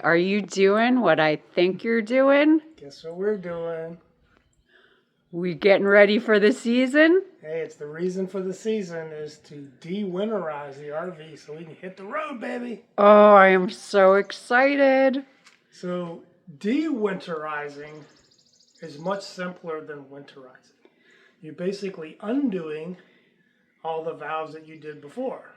Are you doing what I think you're doing? Guess what we're doing? We getting ready for the season? Hey, it's the reason for the season is to de-winterize the RV so we can hit the road, baby. Oh, I am so excited. So de-winterizing is much simpler than winterizing. You're basically undoing all the valves that you did before.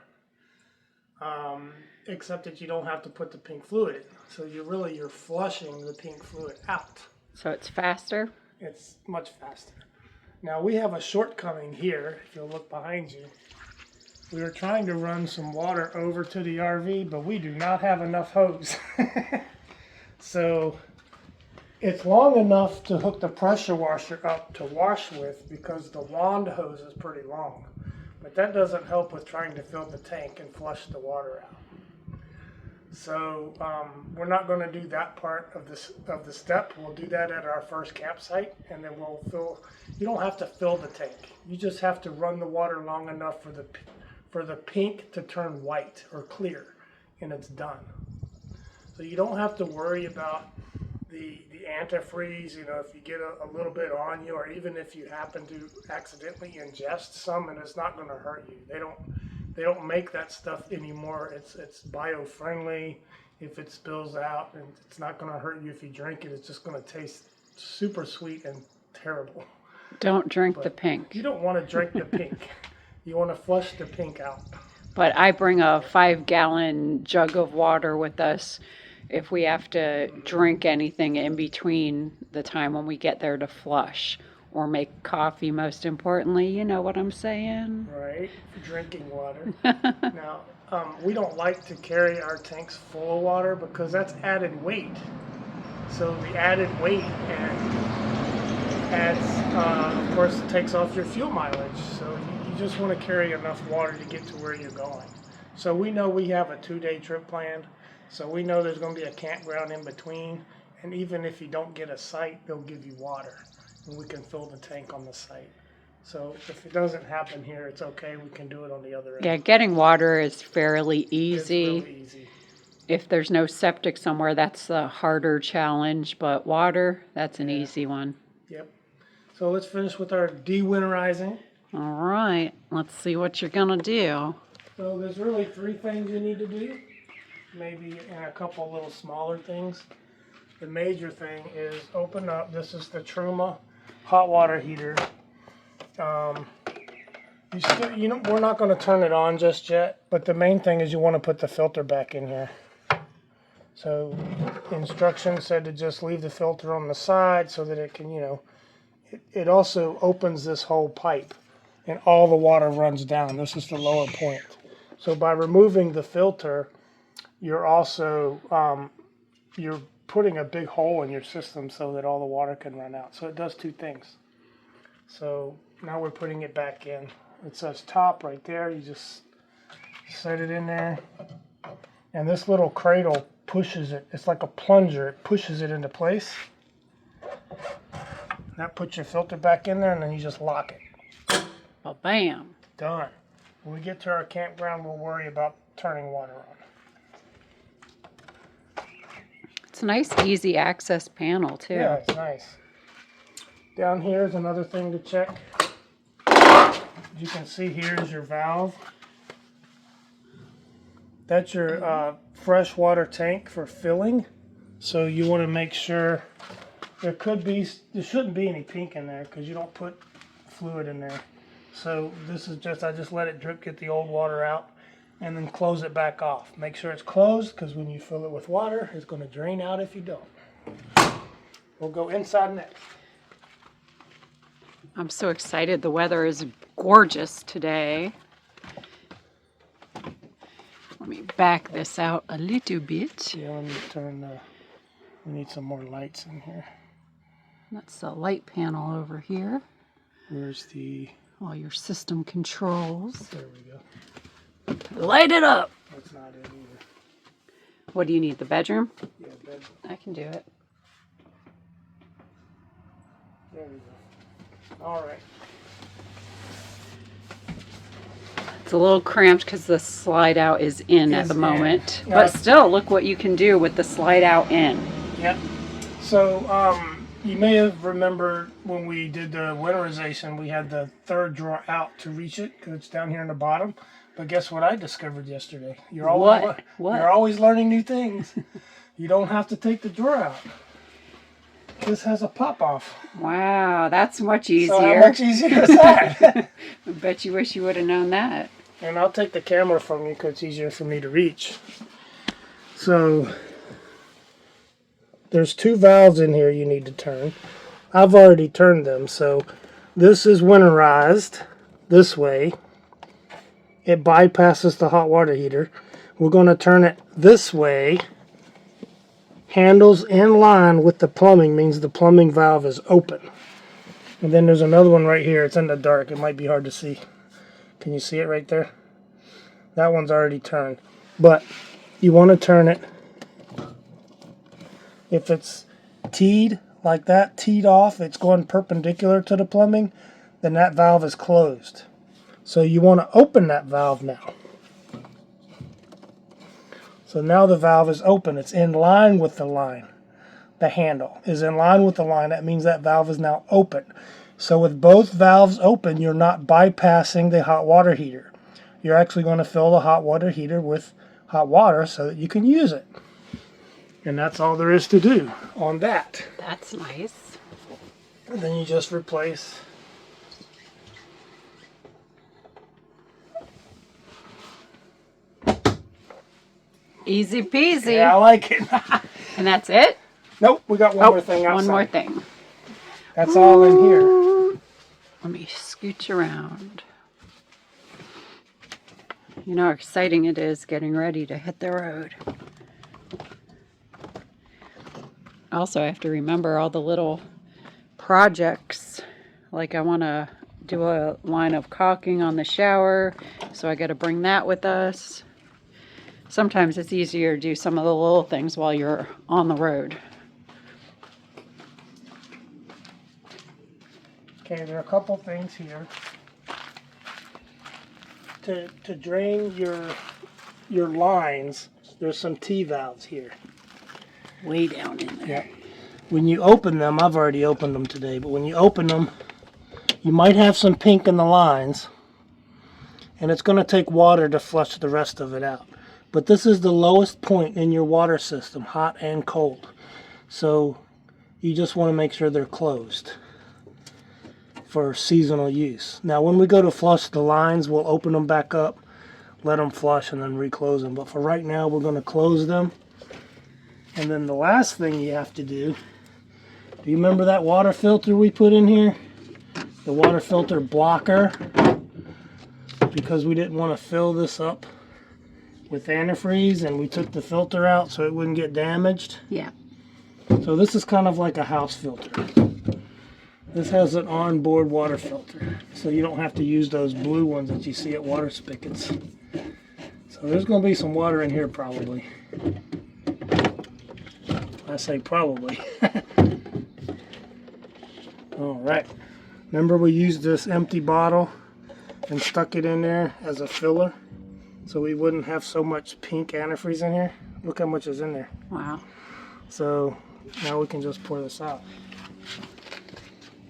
Except that you don't have to put the pink fluid in. So you're flushing the pink fluid out. So it's faster? It's much faster. Now we have a shortcoming here. If you'll look behind you, we were trying to run some water over to the RV, but we do not have enough hose. So it's long enough to hook the pressure washer up to wash with because the wand hose is pretty long. But that doesn't help with trying to fill the tank and flush the water out. So we're not going to do that part of the step. We'll do that at our first campsite, and then we'll fill. You don't have to fill the tank. You just have to run the water long enough for the pink to turn white or clear, and it's done. So you don't have to worry about the antifreeze. You know, if you get a little bit on you, or even if you happen to accidentally ingest some, and it's not going to hurt you. They don't make that stuff anymore. It's bio-friendly. If it spills out, and it's not going to hurt you if you drink it. It's just going to taste super sweet and terrible. Don't drink the pink. You don't want to drink the pink. You want to flush the pink out. But I bring a 5-gallon jug of water with us if we have to drink anything in between the time when we get there to flush. Or make coffee, most importantly. You know what I'm saying? Right, drinking water. Now, we don't like to carry our tanks full of water because that's added weight. So the added weight adds, of course, it takes off your fuel mileage. So you just want to carry enough water to get to where you're going. So we know we have a 2-day trip planned. So we know there's going to be a campground in between. And even if you don't get a site, they'll give you water. And we can fill the tank on the site. So if it doesn't happen here, it's okay. We can do it on the other end. Yeah, getting water is fairly easy. It's really easy. If there's no septic somewhere, that's the harder challenge. But water, that's an easy one. Yep. So let's finish with our de-winterizing. All right. Let's see what you're going to do. So there's really 3 things you need to do. Maybe and a couple little smaller things. The major thing is open up. This is the Truma hot water heater. We're not going to turn it on just yet, but the main thing is you want to put the filter back in here. So instructions said to just leave the filter on the side so that it can, it also opens this whole pipe and all the water runs down. This is the lower point. So by removing the filter, you're also, you're putting a big hole in your system so that all the water can run out. So it does 2 things. So now we're putting it back in. It says top right there. You just set it in there. And this little cradle pushes it. It's like a plunger. It pushes it into place. That puts your filter back in there, and then you just lock it. Well, bam. Done. When we get to our campground, we'll worry about turning water on. It's a nice, easy access panel, too. Yeah, it's nice. Down here is another thing to check. As you can see, here's your valve. That's your freshwater tank for filling. So you want to make sure there shouldn't be any pink in there because you don't put fluid in there. So this is I just let it drip, get the old water out, and then close it back off. Make sure it's closed because when you fill it with water, it's going to drain out if you don't. We'll go inside next. I'm so excited. The weather is gorgeous today. Let me back this out a little bit. Yeah, let me we need some more lights in here. That's the light panel over here. Where's the... All your system controls. There we go. Light it up! That's not it either. What do you need, the bedroom? Yeah, bedroom. I can do it. There we go. All right. It's a little cramped because the slide out is in at Is the in. moment. Now- But still, look what you can do with the slide out in. Yep. So you may have remembered when we did the winterization, we had the third drawer out to reach it because it's down here in the bottom. But guess what I discovered yesterday? You're always, What? You're always learning new things. You don't have to take the drawer out. This has a pop off. Wow, that's much easier. So how much easier is that? I bet you wish you would have known that. And I'll take the camera from you because it's easier for me to reach. So there's 2 valves in here you need to turn. I've already turned them. So this is winterized this way. It bypasses the hot water heater. We're going to turn it this way. Handles in line with the plumbing means the plumbing valve is open. And then there's another one right here. It's in the dark. It might be hard to see. Can you see it right there? That one's already turned. But you want to turn it. If it's teed like that, teed off, it's going perpendicular to the plumbing, then that valve is closed. So you want to open that valve now. So now the valve is open. It's in line with the line. The handle is in line with the line. That means that valve is now open. So with both valves open, you're not bypassing the hot water heater. You're actually going to fill the hot water heater with hot water so that you can use it. And that's all there is to do on that. That's nice. And then you just replace. Easy peasy. Yeah, I like it. And that's it? Nope, we got one more thing outside. One more thing. That's all in here. Let me scooch around. You know how exciting it is getting ready to hit the road. Also, I have to remember all the little projects. Like I want to do a line of caulking on the shower, so I got to bring that with us. Sometimes it's easier to do some of the little things while you're on the road. Okay, there are a couple things here. To drain your lines, there's some T-valves here. Way down in there. Yeah. When you open them, I've already opened them today, but when you open them, you might have some pink in the lines, and it's going to take water to flush the rest of it out. But this is the lowest point in your water system, hot and cold. So you just want to make sure they're closed for seasonal use. Now when we go to flush the lines, we'll open them back up, let them flush, and then reclose them. But for right now, we're going to close them. And then the last thing you have to do you remember that water filter we put in here? The water filter blocker, because we didn't want to fill this up with antifreeze, and we took the filter out so it wouldn't get damaged. Yeah. So this is kind of like a house filter. This has an onboard water filter, so you don't have to use those blue ones that you see at water spigots. So there's going to be some water in here probably. I say probably. All right. Remember we used this empty bottle and stuck it in there as a filler so we wouldn't have so much pink antifreeze in here? Look how much is in there. Wow. So now we can just pour this out.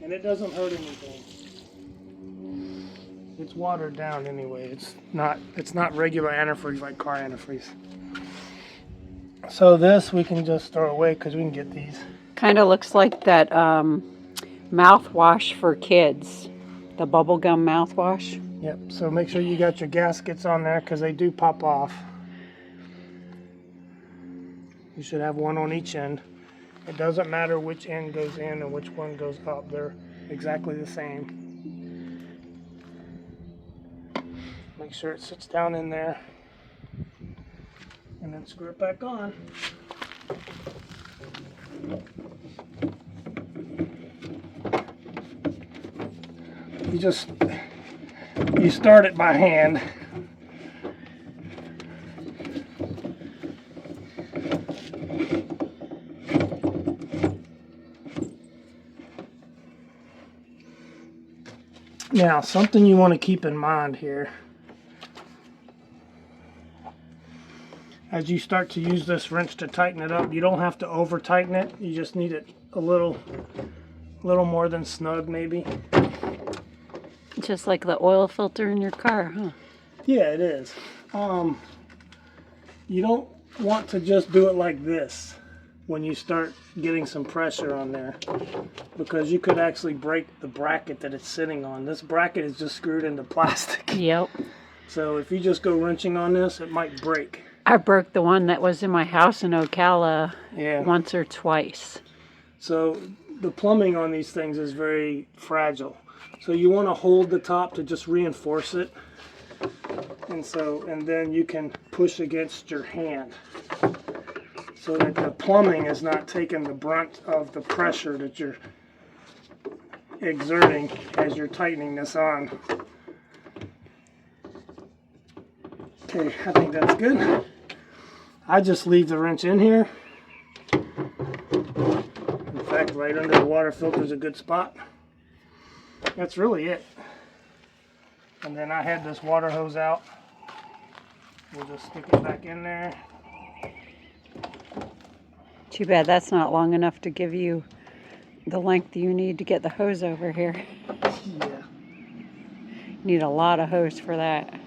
And it doesn't hurt anything. It's watered down anyway. It's not regular antifreeze like car antifreeze. So this we can just throw away because we can get these. Kind of looks like that mouthwash for kids. The bubblegum mouthwash. Yep, so make sure you got your gaskets on there because they do pop off. You should have one on each end. It doesn't matter which end goes in and which one goes up. They're exactly the same. Make sure it sits down in there. And then screw it back on. You start it by hand. Now, something you want to keep in mind here, As you start to use this wrench to tighten it up, you don't have to over tighten it. You just need it a little more than snug maybe. Just like the oil filter in your car, huh? Yeah, it is. You don't want to just do it like this when you start getting some pressure on there, because you could actually break the bracket that it's sitting on. This bracket is just screwed into plastic. Yep. So if you just go wrenching on this, it might break. I broke the one that was in my house in Ocala once or twice. So the plumbing on these things is very fragile. So you want to hold the top to just reinforce it. And then you can push against your hand so that the plumbing is not taking the brunt of the pressure that you're exerting as you're tightening this on. Okay, I think that's good. I just leave the wrench in here. In fact, right under the water filter is a good spot. That's really it. And then I had this water hose out. We'll just stick it back in there. Too bad that's not long enough to give you the length you need to get the hose over here. Yeah. You need a lot of hose for that.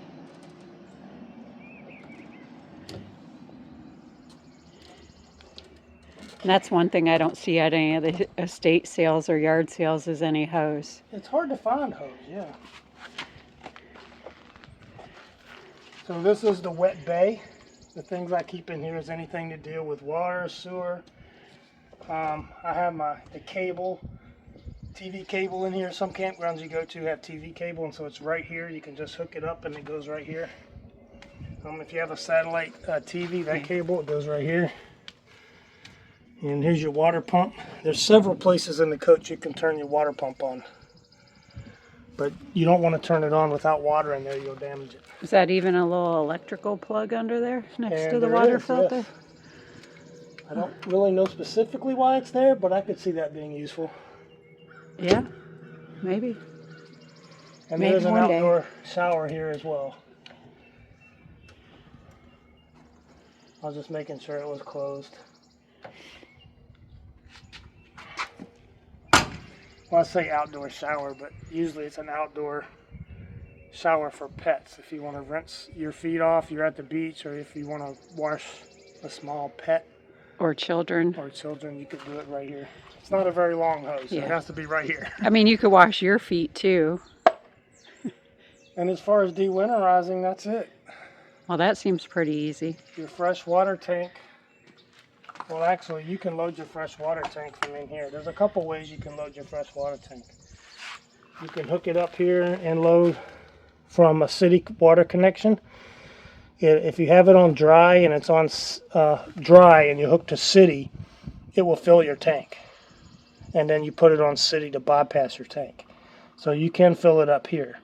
And that's one thing I don't see at any of the estate sales or yard sales is any hose. It's hard to find hose, yeah. So this is the wet bay. The things I keep in here is anything to deal with water, sewer. I have the cable, TV cable in here. Some campgrounds you go to have TV cable, and so it's right here. You can just hook it up and it goes right here. If you have a satellite TV, that cable, it goes right here. And here's your water pump. There's several places in the coach you can turn your water pump on. But you don't want to turn it on without water in there, you'll damage it. Is that even a little electrical plug under there next And to the there water is, filter? yes. I don't really know specifically why it's there, but I could see that being useful. Yeah, maybe. And Maybe there's an one day. outdoor shower here as well. I was just making sure it was closed. Well, I say outdoor shower, but usually it's an outdoor shower for pets. If you want to rinse your feet off, you're at the beach, or if you want to wash a small pet Or children. or children, you could do it right here. It's not a very long hose, so Yeah. it has to be right here. I mean, you could wash your feet too. And as far as dewinterizing, that's it. Well, that seems pretty easy. Your fresh water tank. Well, actually, you can load your fresh water tank from in here. There's a couple ways you can load your fresh water tank. You can hook it up here and load from a city water connection. If you have it on dry and it's on dry and you hook to city, it will fill your tank. And then you put it on city to bypass your tank. So you can fill it up here.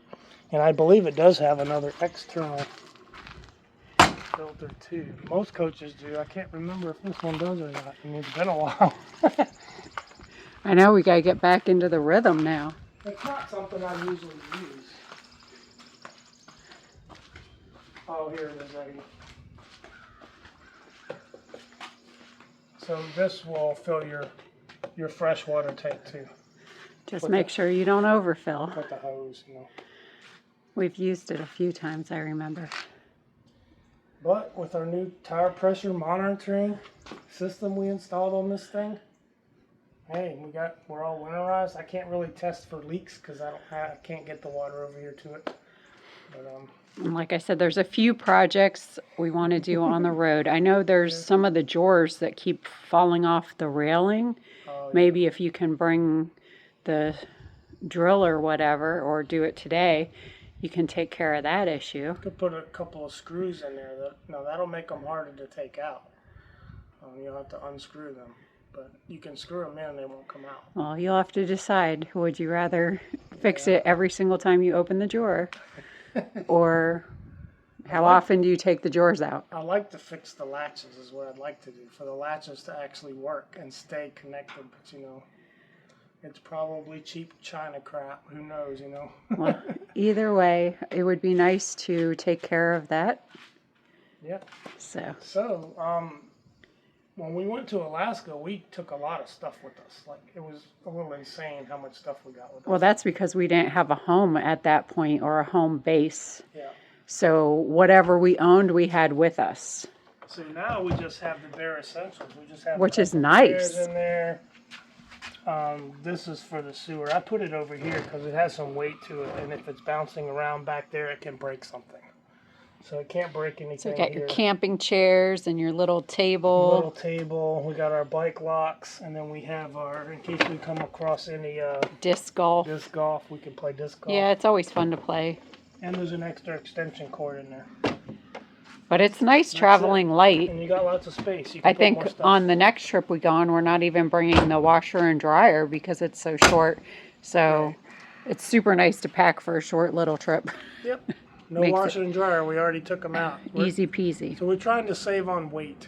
And I believe it does have another external filter too. Most coaches do. I can't remember if this one does or not. I mean, it's been a while. I know we gotta get back into the rhythm now. It's not something I usually use. Oh, here it is right here. So this will fill your fresh water tank too. Just make sure you don't overfill. Put the hose, you know. We've used it a few times, I remember. But with our new tire pressure monitoring system we installed on this thing, hey, we're all winterized. I can't really test for leaks because I can't get the water over here to it. But And like I said, there's a few projects we want to do on the road. I know there's some of the drawers that keep falling off the railing. Maybe if you can bring the drill or whatever, or do it today, you can take care of that issue. could put a couple of screws in there. That'll make them harder to take out. You'll have to unscrew them. But you can screw them in, they won't come out. Well, you'll have to decide. Would you rather fix it every single time you open the drawer? Or how often do you take the drawers out? I like to fix the latches is what I'd like to do. For the latches to actually work and stay connected. But, it's probably cheap China crap. Who knows, Well, either way, it would be nice to take care of that Yeah. So When we went to Alaska, we took a lot of stuff with us. Like, it was a little insane how much stuff we got with us. well, that's because we didn't have a home at that point or a home base. Yeah. So whatever we owned, we had with us. So now we just have the bare essentials. We just have Which a is couple nice. chairs in there. This is for the sewer. I put it over here because it has some weight to it, and if it's bouncing around back there, it can break something. So it can't break anything. So you got here. your camping chairs and your little table. Little table. We got our bike locks, and then we have our, in case we come across any Disc golf. disc golf, we can play disc golf. Yeah, it's always fun to play. And there's an extra extension cord in there. But it's nice traveling light. And you got lots of space. You can I put think more stuff. on the next trip we go on, we're not even bringing the washer and dryer because it's so short. So it's super nice to pack for a short little trip. Yep. No Makes washer and dryer. We already took them out. Easy peasy. So we're trying to save on weight.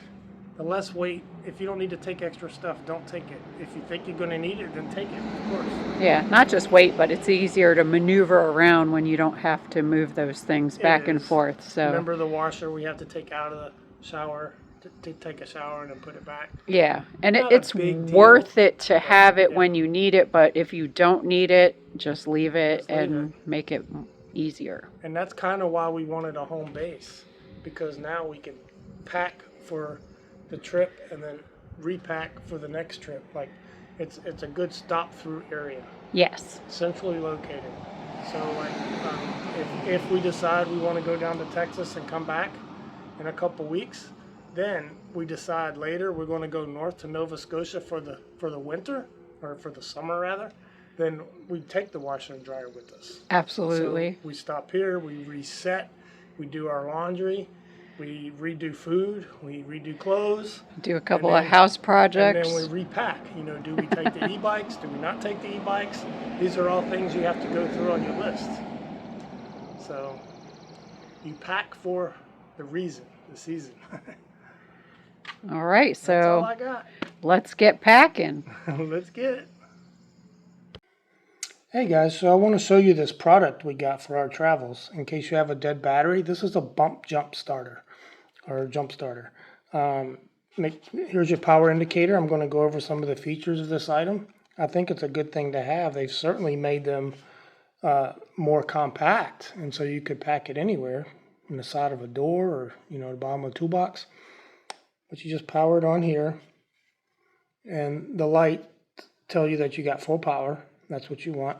The less weight, if you don't need to take extra stuff, don't take it. If you think you're going to need it, then take it, of course. Yeah, not just weight, but it's easier to maneuver around when you don't have to move those things back and is. forth. So Remember the washer we have to take out of the shower to take a shower and then put it back? yeah, and Not a it's big deal. worth it to have it Yeah. when you need it, but if you don't need it, just leave it Just leave and make it easier. And that's kind of why we wanted a home base, because now we can pack for the trip and then repack for the next trip. Like, it's a good stop through area, Yes. centrally located. So like, if we decide we want to go down to Texas and come back in a couple weeks, then we decide later we're going to go north to Nova Scotia for the winter, or for the summer rather, then we take the washer and dryer with us. Absolutely. So we stop here, we reset, we do our laundry, we redo food, we redo clothes, Do a couple and of then- house projects. and then we repack. You know, do we take the e-bikes? Do we not take the e-bikes? These are all things you have to go through on your list. So you pack for the season. All right, That's all so I got. let's get packing. Let's get it. Hey guys, so I want to show you this product we got for our travels. In case you have a dead battery, this is a bump jump starter, or jump starter. Here's your power indicator. I'm going to go over some of the features of this item. I think it's a good thing to have. They've certainly made them more compact, and so you could pack it anywhere, in the side of a door or the bottom of a toolbox. But you just power it on here, and the light tell you that you got full power. That's what you want.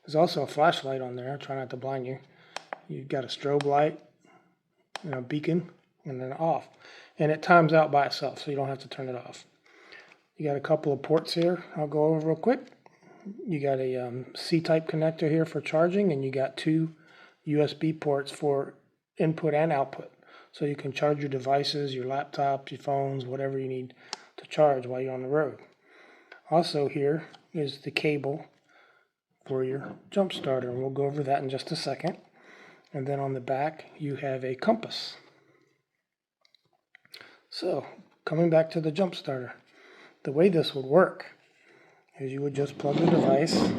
There's also a flashlight on there. Try not to blind you. You've got a strobe light, a beacon, and then off. And it times out by itself, so you don't have to turn it off. You got a couple of ports here I'll go over real quick. You got a C-type connector here for charging, and you got two USB ports for input and output. So you can charge your devices, your laptops, your phones, whatever you need to charge while you're on the road. Also here is the cable for your jump starter, and we'll go over that in just a second. And then on the back you have a compass. So coming back to the jump starter, the way this would work is you would just plug the device.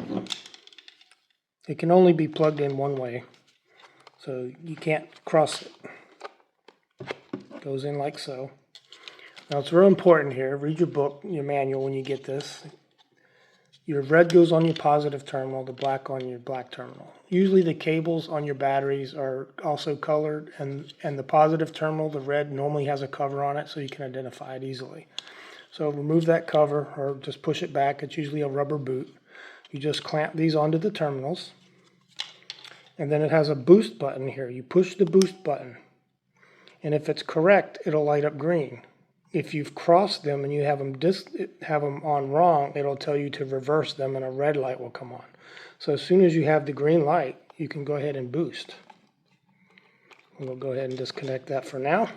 It can only be plugged in one way, so you can't cross it. It goes in like so. Now it's real important here, read your book, your manual when you get this. Your red goes on your positive terminal, the black on your black terminal. Usually the cables on your batteries are also colored, and the positive terminal, the red, normally has a cover on it so you can identify it easily. So remove that cover or just push it back. It's usually a rubber boot. You just clamp these onto the terminals, and then it has a boost button here. You push the boost button, and if it's correct, it'll light up green. If you've crossed them and you have them on wrong, it'll tell you to reverse them and a red light will come on. So as soon as you have the green light, you can go ahead and boost. We'll go ahead and disconnect that for now.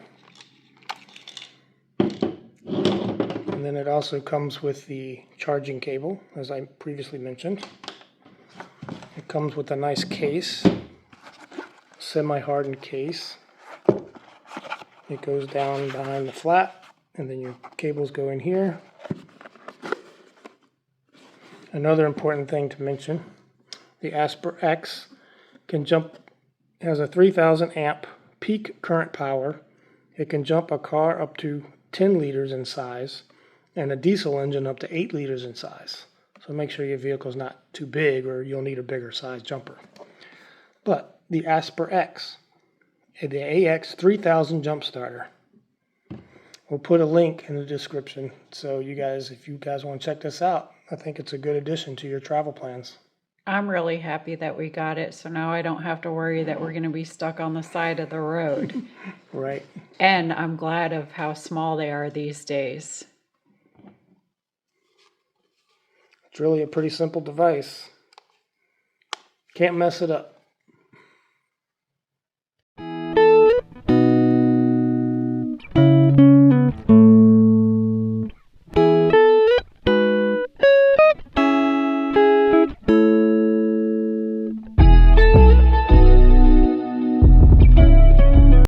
And then it also comes with the charging cable, as I previously mentioned. It comes with a nice case, semi-hardened case. It goes down behind the flat, and then your cables go in here. Another important thing to mention, the Asper X has a 3000 amp peak current power. It can jump a car up to 10 liters in size and a diesel engine up to 8 liters in size. So make sure your vehicle's not too big or you'll need a bigger size jumper. But the Asper X, the AX 3000 jump starter. We'll put a link in the description so you guys, if you guys want to check this out, I think it's a good addition to your travel plans. I'm really happy that we got it, so now I don't have to worry that we're going to be stuck on the side of the road. Right. And I'm glad of how small they are these days. It's really a pretty simple device. Can't mess it up.